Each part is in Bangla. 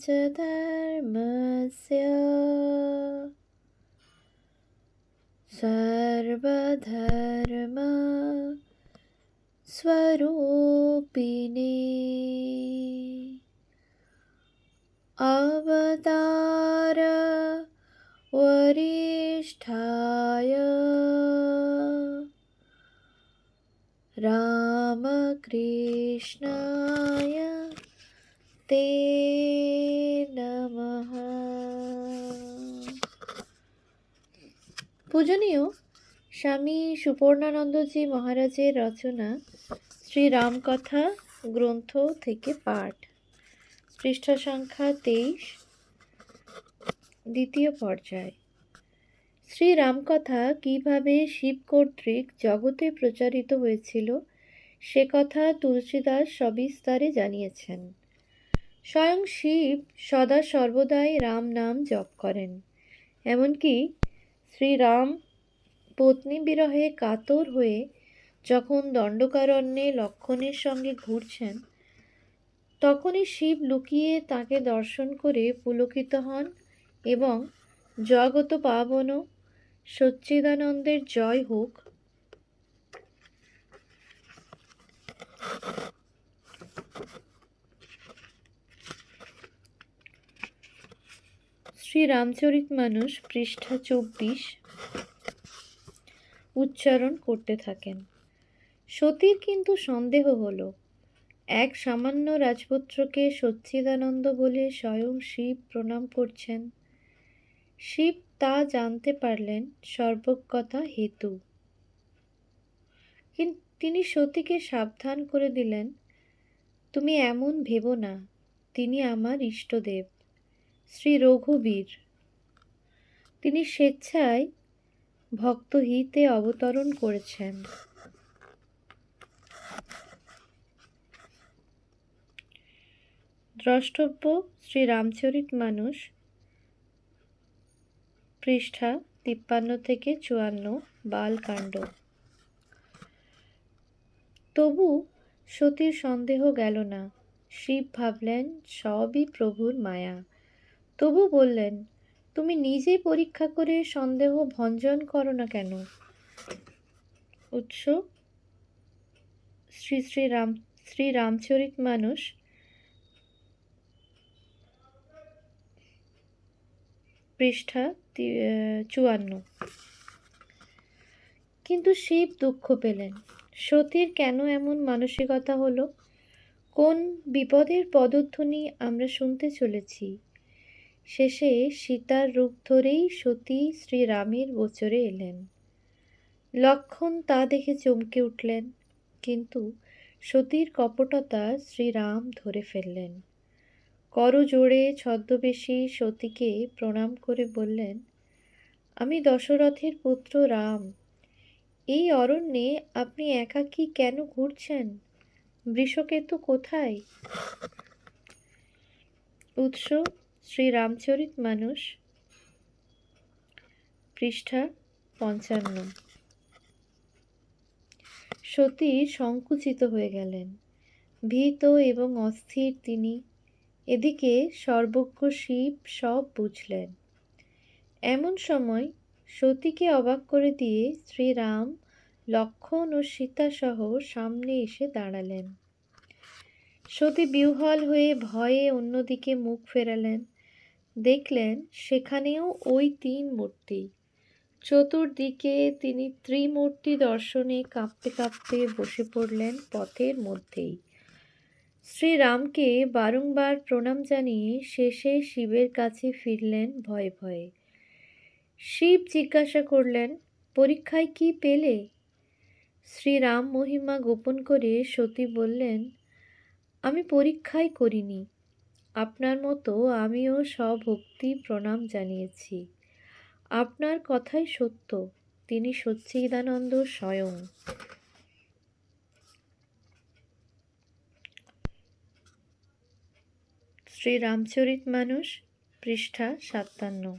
च धर्मस्य सर्वधर्म स्वरूपिणे अवतार वरिष्ठाय रामकृष्णाय ते नमः। পূজনীয় স্বামী সুপর্ণানন্দজি মহারাজের রচনা শ্রীরামকথা গ্রন্থ থেকে পাঠ, পৃষ্ঠা সংখ্যা 23, দ্বিতীয় পর্যায়। শ্রীরামকথা কিভাবে শিব কর্তৃক জগতে প্রচারিত হয়েছিল সে কথা তুলসীদাস সবিস্তারে জানিয়েছেন। স্বয়ং শিব সদা সর্বদাই রাম নাম জপ করেন। এমনকি শ্রীরাম পত্নী বিরহে কাতর হয়ে যখন দণ্ডকারণ্যে লক্ষ্মণের সঙ্গে ঘুরছেন, তখনই শিব লুকিয়ে তাকে দর্শন করে পুলকিত হন এবং জগত পাবন সচ্চিদানন্দের জয় হোক শ্রীরামচরিতমানস পৃষ্ঠা 24 উচ্চারণ করতে থাকেন। সতীর কিন্তু সন্দেহ হলো, এক সামান্য রাজপুত্রকে সচ্চিদানন্দ বলে স্বয়ং শিব প্রণাম করছেন। শিব তা জানতে পারলেন সর্বজ্ঞতা হেতু। কিন্তু তিনি সতীকে সাবধান করে দিলেন, তুমি এমন ভেবো না, তিনি আমার ইষ্টদেব শ্রী রঘুবীর। তিনি স্বেচ্ছায় ভক্তহিতে অবতরণ করেছেন। দ্রষ্টব্য শ্রীরামচরিতমানস পৃষ্ঠা 53 থেকে 54 বালকাণ্ড। তবু সতীর সন্দেহ গেল না। শিব ভাবলেন সবই প্রভুর মায়া। তবু বললেন, তুমি নিজে পরীক্ষা করে সন্দেহ ভঞ্জন করো না কেন? উৎস শ্রীরামচরিতমানস পৃষ্ঠা 54। কিন্তু শিব দুঃখ পেলেন। সতীর কেন এমন মানসিকতা হলো? কোন বিপদের পদধ্বনি আমরা শুনতে চলেছি? শেষে সীতার রূপ ধরেই সতী শ্রীরামের গোচরে এলেন। লক্ষ্মণ তা দেখে চমকে উঠলেন, কিন্তু সতীর কপটতা শ্রীরাম ধরে ফেললেন। করজোড়ে ছদ্মবেশী সতীকে প্রণাম করে বললেন, আমি দশরথের পুত্র রাম। এই অরণ্যে আপনি একাকী কেন ঘুরছেন? বৃষকেতু কোথায়? উৎস শ্রীরামচরিতমানস পৃষ্ঠা 55। সতী সংকুচিত হয়ে গেলেন। ভীত এবং অস্থির তিনি। এদিকে সর্বজ্ঞ শিব সব বুঝলেন। এমন সময় সতীকে অবাক করে দিয়ে শ্রীরাম লক্ষ্মণ ও সীতা সহ সামনে এসে দাঁড়ালেন। সতী বিহ্বল হয়ে ভয়ে অন্যদিকে মুখ ফেরালেন। দেখলেন সেখানেও ওই 3 মূর্তি। চতুর্দিকে তিনি ত্রিমূর্তি দর্শনে কাঁপতে কাঁপতে বসে পড়লেন পথের মধ্যেই। শ্রীরামকে বারংবার প্রণাম জানিয়ে শেষে শিবের কাছে ফিরলেন ভয়ে ভয়ে। শিব জিজ্ঞাসা করলেন, পরীক্ষায় কি পেলে? শ্রীরাম মহিমা গোপন করে সতী বললেন, আমি পরীক্ষাই করিনি। আপনার মতো আমিও সভক্তি প্রণাম জানিয়েছি। আপনার কথাই সত্য, তিনি সচ্চিদানন্দ স্বয়ং। শ্রীরামচরিতমানস পৃষ্ঠা 57।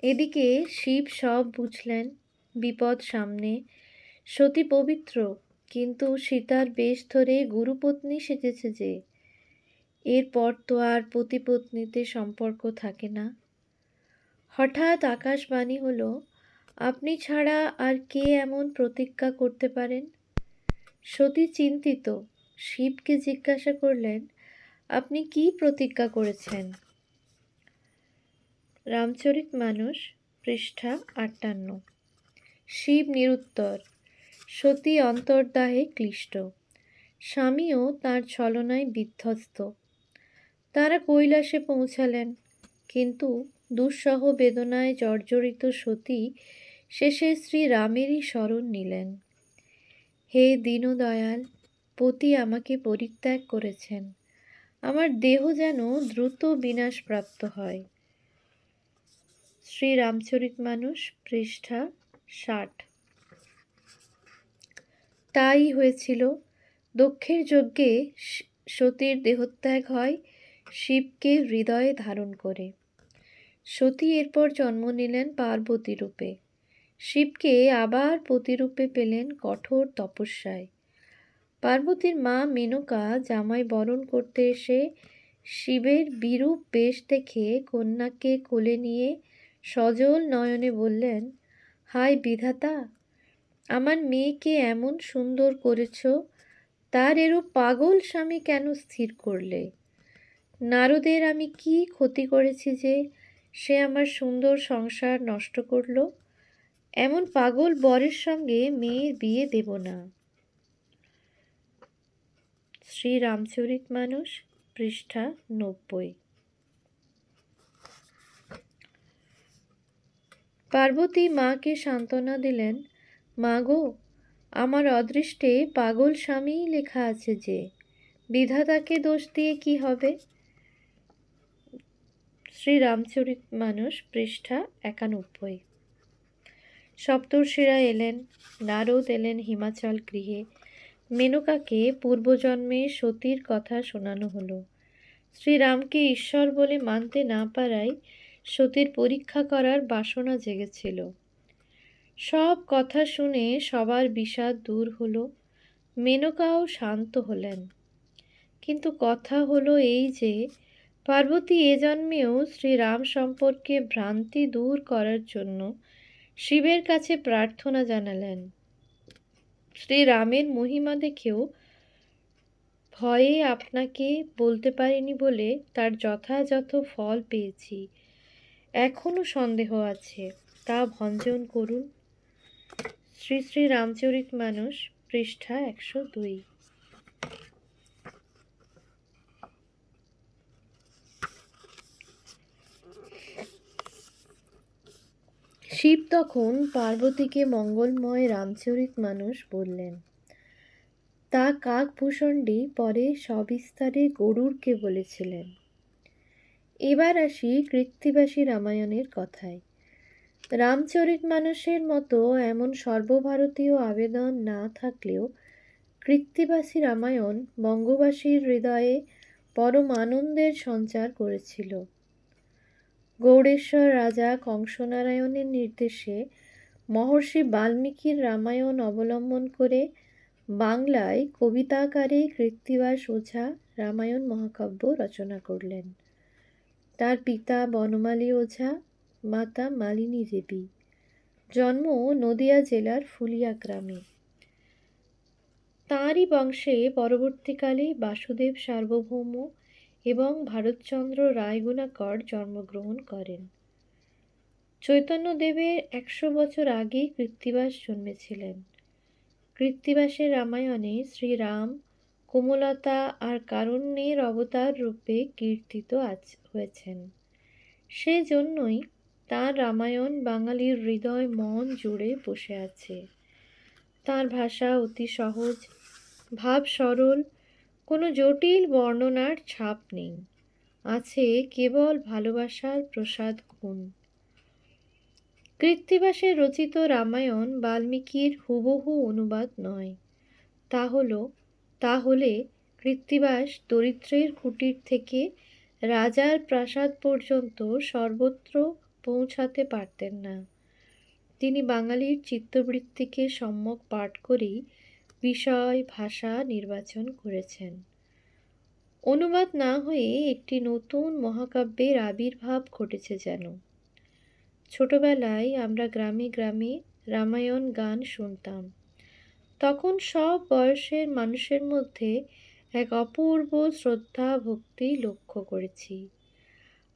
এদিকে শিব সব বুঝলেন। বিপদ সামনে। সতী পবিত্র, কিন্তু সীতার বেশ ধরে গুরুপত্নী সেজেছে যে। এরপর তো আর পতি-পত্নীতে সম্পর্ক থাকে না। হঠাৎ আকাশবাণী হলো, আপনি ছাড়া আর কে এমন প্রতিজ্ঞা করতে পারেন? সতী চিন্তিত, শিবকে জিজ্ঞাসা করলেন, আপনি কি প্রতিজ্ঞা করেছেন? রামচরিতমানস পৃষ্ঠা ৫৮। শিব নিরুত্তর, সতী অন্তর্দাহে ক্লিষ্ট, স্বামীও তাঁর ছলনায় বিধ্বস্ত। তারা কৈলাসে পৌঁছালেন, কিন্তু দুঃসহ বেদনায় জর্জরিত সতী শেষে শ্রীরামেরই শরণ নিলেন। হে দীনদয়াল, পতি আমাকে পরিত্যাগ করেছেন, আমার দেহ যেন দ্রুত বিনাশপ্রাপ্ত হয়। শ্রীরামচরিতমানস পৃষ্ঠা ৬০। তাই হয়েছিল। দক্ষের যজ্ঞে সতীর দেহত্যাগ হয় শিবকে হৃদয়ে ধারণ করে। সতী এরপর জন্ম নিলেন পার্বতী রূপে। শিবকে আবার পতিরূপে পেলেন কঠোর তপস্যায়। পার্বতীর মা মেনকা জামাই বরণ করতে এসে শিবের বিরূপ বেশ দেখে কন্যাকে কোলে নিয়ে সজল নয়নে বললেন, হায় বিধাতা, আমার মেয়েকে এমন সুন্দর করেছ, তার এরূপ পাগল স্বামী কেন স্থির করলে? নারদের আমি কি ক্ষতি করেছি যে সে আমার সুন্দর সংসার নষ্ট করল? এমন পাগল বরের সঙ্গে মেয়ের বিয়ে দেব না। শ্রীরামচরিতমানস পৃষ্ঠা ৯০। পার্বতী মাকে সান্ত্বনা দিলেন, মা গো, আমার অদৃষ্টে পাগল স্বামীই লেখা আছে যে, বিধাতাকে দোষ দিয়ে কি হবে? শ্রীরামচরিতমানস পৃষ্ঠা ৯১। সপ্তর্ষিরা এলেন, নারদ এলেন হিমাচল গৃহে। মেনকাকে পূর্বজন্মে সতীর কথা শোনানো হলো। শ্রীরামকে ঈশ্বর বলে মানতে না পারায় সতীর পরীক্ষা করার বাসনা জেগেছিল। সব কথা শুনে সবার বিষাদ দূর হলো, মেনকাও শান্ত হলেন। কিন্তু কথা হলো এই যে, পার্বতী এ জন্মেও শ্রীরাম সম্পর্কে ভ্রান্তি দূর করার জন্য শিবের কাছে প্রার্থনা জানালেন। শ্রীরামের মহিমা দেখেও ভয়ে আপনাকে বলতে পারিনি বলে তার যথাযথ ফল পেয়েছি। এখনো সন্দেহ আছে, তা ভঞ্জন করুন। শ্রী শ্রী রামচরিতমানস পৃষ্ঠা ১০২। শিব তখন পার্বতীকে মঙ্গলময় রামচরিতমানস বললেন। তা কাকভূষণ্ডী পরে সবিস্তারে গরুড়কে বলেছিলেন। এবার আসি কৃত্তিবাসী রামায়ণের কথায়। রামচরিতমানসের মতো এমন সর্বভারতীয় আবেদন না থাকলেও কৃত্তিবাসী রামায়ণ বঙ্গবাসীর হৃদয়ে পরম আনন্দের সঞ্চার করেছিল। গৌড়েশ্বর রাজা কংসনারায়ণের নির্দেশে মহর্ষি বাল্মীকির রামায়ণ অবলম্বন করে বাংলায় কবিতাকারে কৃত্তিবাস ওঝা রামায়ণ মহাকাব্য রচনা করলেন। তার পিতা বনমালী ওঝা, মাতা মালিনী দেবী। জন্ম নদিয়া জেলার ফুলিয়া গ্রামে। তাঁরই বংশে পরবর্তীকালে বাসুদেব সার্বভৌম এবং ভারতচন্দ্র রায়গুণাকর জন্মগ্রহণ করেন। চৈতন্যদেবের ১০০ বছর আগে কৃত্তিবাস জন্মেছিলেন। কৃত্তিবাসের রামায়ণে শ্রীরাম কোমলতা আর কারুণ্যের অবতার রূপে কীর্তিত হয়েছেন। সেজন্যই তাঁর রামায়ণ বাঙালির হৃদয় মন জুড়ে বসে আছে। তাঁর ভাষা অতি সহজ, ভাব সরল, কোনো জটিল বর্ণনার ছাপ নেই। আছে কেবল ভালোবাসার প্রসাদ গুণ। কৃত্তিবাসের রচিত রামায়ণ বাল্মীকির হুবহু অনুবাদ নয়। তাহলে কৃত্তিবাস দরিদ্রের কুটির থেকে রাজার প্রাসাদ পর্যন্ত সর্বত্র পৌঁছাতে পারতেন না। তিনি বাঙালির চিত্তবৃত্তিকে সম্যক পাঠ করেই বিষয় ভাষা নির্বাচন করেছেন। অনুবাদ না হয়ে একটি নতুন মহাকাব্যের আবির্ভাব ঘটেছে যেন। ছোটবেলায় আমরা গ্রামে গ্রামে রামায়ণ গান শুনতাম। তখন সব বয়সের মানুষের মধ্যে এক অপূর্ব শ্রদ্ধা ভক্তি লক্ষ্য করেছি।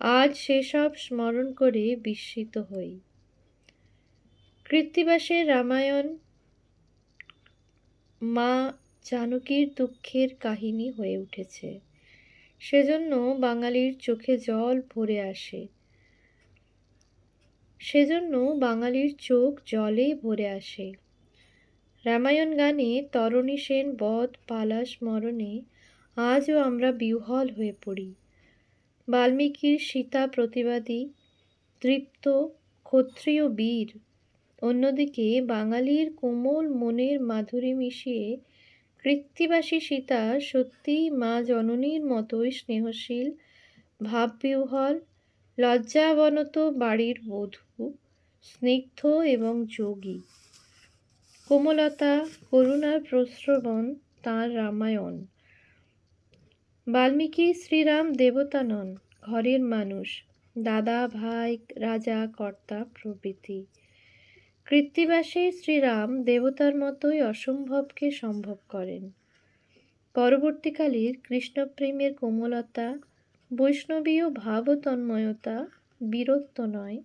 আজ সেসব স্মরণ করে বিস্মিত হই। কৃত্তিবাসের রামায়ণ মা জানকীর দুঃখের কাহিনী হয়ে উঠেছে। সেজন্য বাঙালির চোখে জল ভরে আসে। সেজন্য বাঙালির চোখ জলে ভরে আসে। রামায়ণ গানে তরণী সেন বধ পালা স্মরণে আজও আমরা বিহ্বল হয়ে পড়ি। বাল্মীকির সীতা প্রতিবাদী তৃপ্ত ক্ষত্রিয় বীর, অন্যদিকে বাঙালির কোমল মনের মাধুরী মিশিয়ে কৃত্তিবাসী সীতা সত্যিই মা জননীর মতোই স্নেহশীল, ভাববিহ্বল, লজ্জাবনত বাড়ির বধূ, স্নিগ্ধ এবং যোগী। কোমলতা, করুণার প্রস্রবণ তাঁর রামায়ণ। বাল্মীকি শ্রীরাম দেবতা নন, ঘরের মানুষ, দাদা, ভাই, রাজা, কর্তা প্রভৃতি। কৃত্তিবাসে শ্রীরাম দেবতার মতোই অসম্ভবকে সম্ভব করেন। পরবর্তীকালের কৃষ্ণপ্রেমের কোমলতা, বৈষ্ণবীয় ভাবতন্ময়তা, বীরত্ব নয়,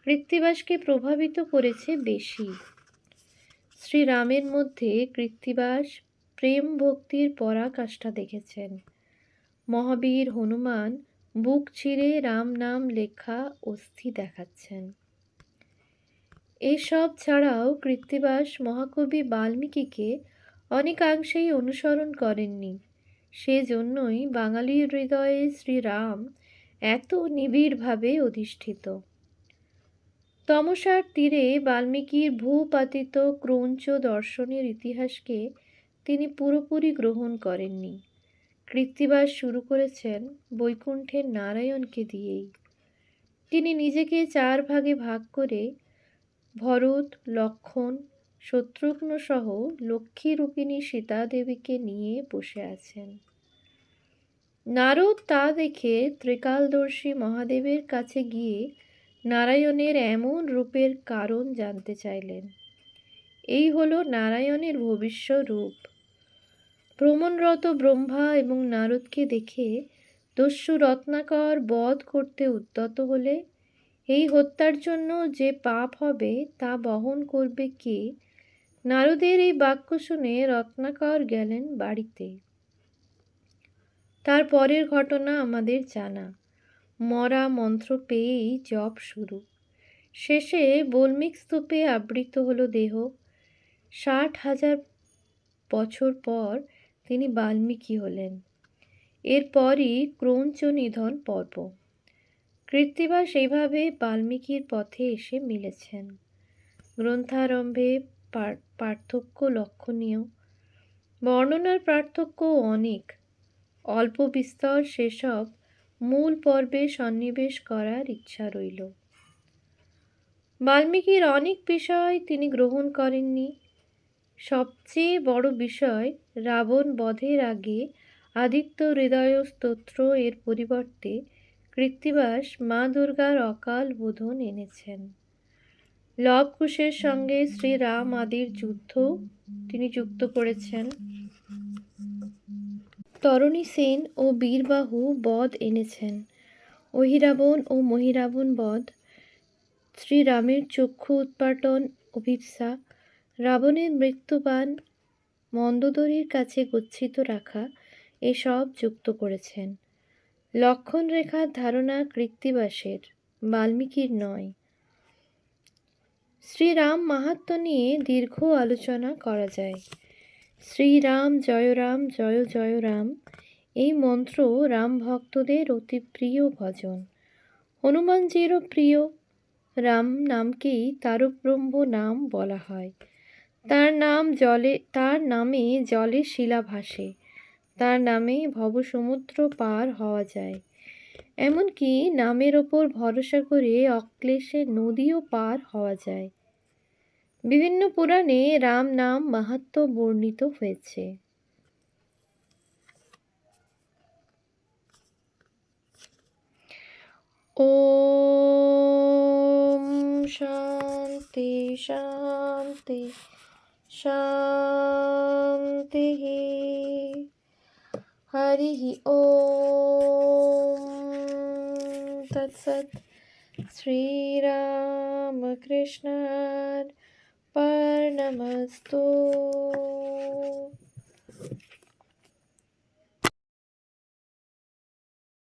কৃত্তিবাসকে প্রভাবিত করেছে বেশি। শ্রীরামের মধ্যে কৃত্তিবাস প্রেম ভক্তির পরাকাষ্ঠা দেখেছেন। মহাবীর হনুমান বুক চিরে রাম নাম লেখা অস্থি দেখাচ্ছেন। এসব ছাড়াও কৃত্তিবাস মহাকবি বাল্মীকিকে অনেকাংশেই অনুসরণ করেননি। সেজন্যই বাঙালির হৃদয়ে শ্রীরাম এত নিবিড়ভাবে অধিষ্ঠিত। তমসার তীরে বাল্মীকির ভূপাতিত ক্রৌঞ্চ দর্শনের ইতিহাসকে তিনি পুরোপুরি গ্রহণ করেননি। কৃত্তিবাস শুরু করেছেন বৈকুণ্ঠের নারায়ণকে দিয়েই। তিনি নিজেকে 4 ভাগে ভাগ করে ভরত, লক্ষ্মণ, শত্রুঘ্ন সহ লক্ষ্মীরূপিণী সীতা দেবীকে নিয়ে বসে আছেন। নারদ তা দেখে ত্রিকালদর্শী মহাদেবের কাছে গিয়ে নারায়ণের এমন রূপের কারণ জানতে চাইলেন। এই হলো নারায়ণের ভবিষ্য রূপ। ভ্রমণরত ব্রহ্মা এবং নারদকে দেখে দস্যু রত্নাকর বধ করতে উদ্যত হলে এই হত্যার জন্য যে পাপ হবে তা বহন করবে কে? নারদের এই বাক্য শুনে রত্নাকর গেলেন বাড়িতে। তার পরের ঘটনা আমাদের জানা। মরা মন্ত্র পেয়েই জপ শুরু। শেষে বল্মীক স্তূপে আবৃত হলো দেহ। 60,000 বছর পর তিনি বাল্মীকি হলেন। এরপরই ক্রৌঞ্চ নিধন পর্ব। কৃত্তিবাস এইভাবে বাল্মীকির পথে এসে মিলেছেন। গ্রন্থারম্ভে পার্থক্য লক্ষণীয়। বর্ণনার পার্থক্যও অনেক। অল্প বিস্তর সেসব মূল পর্বে সন্নিবেশ করার ইচ্ছা রইল। বাল্মীকির অনেক বিষয় তিনি গ্রহণ করেননি। সবচেয়ে বড় বিষয়, রাবণ বধের আগে আদিত্য হৃদয় স্তোত্র এর পরিবর্তে কৃত্তিবাস মা দুর্গার অকাল বোধন এনেছেন। লব কুশের সঙ্গে শ্রীরাম আদির যুদ্ধ তিনি যুক্ত করেছেন। তরণী সেন ও বীরবাহু বধ এনেছেন। অহিরাবণ ও মহিরাবণ বধ, শ্রীরামের চক্ষু উৎপাটন অভিপ্সা, রাবণের মৃত্যুবাণ মন্দোদরীর কাছে গচ্ছিত রাখা, এসব যুক্ত করেছেন। লক্ষণ রেখার ধারণা কৃত্তিবাসের, বাল্মীকির নয়। শ্রীরাম মাহাত্ম্য নিয়ে দীর্ঘ আলোচনা করা যায়। শ্রীরাম জয় রাম জয় জয় রাম এই মন্ত্র রাম ভক্তদের অতি প্রিয় ভজন। হনুমানজিরও প্রিয়। রাম নামকেই তারকব্রহ্ম নাম বলা হয়। তার নামে জলে শিলা ভাসে। তার নামে ভবসমুদ্র পার হওয়া যায়। এমনকি নামের ওপর ভরসা করে অক্লেশে নদীও পার হওয়া যায়। বিভিন্ন পুরাণে রাম নাম মাহাত্ম্য বর্ণিত হয়েছে। ॐ शान्ति शान्ति शान्तिः। हरिः ॐ तत्सत्। श्रीरामकृष्णार्पणमस्तु।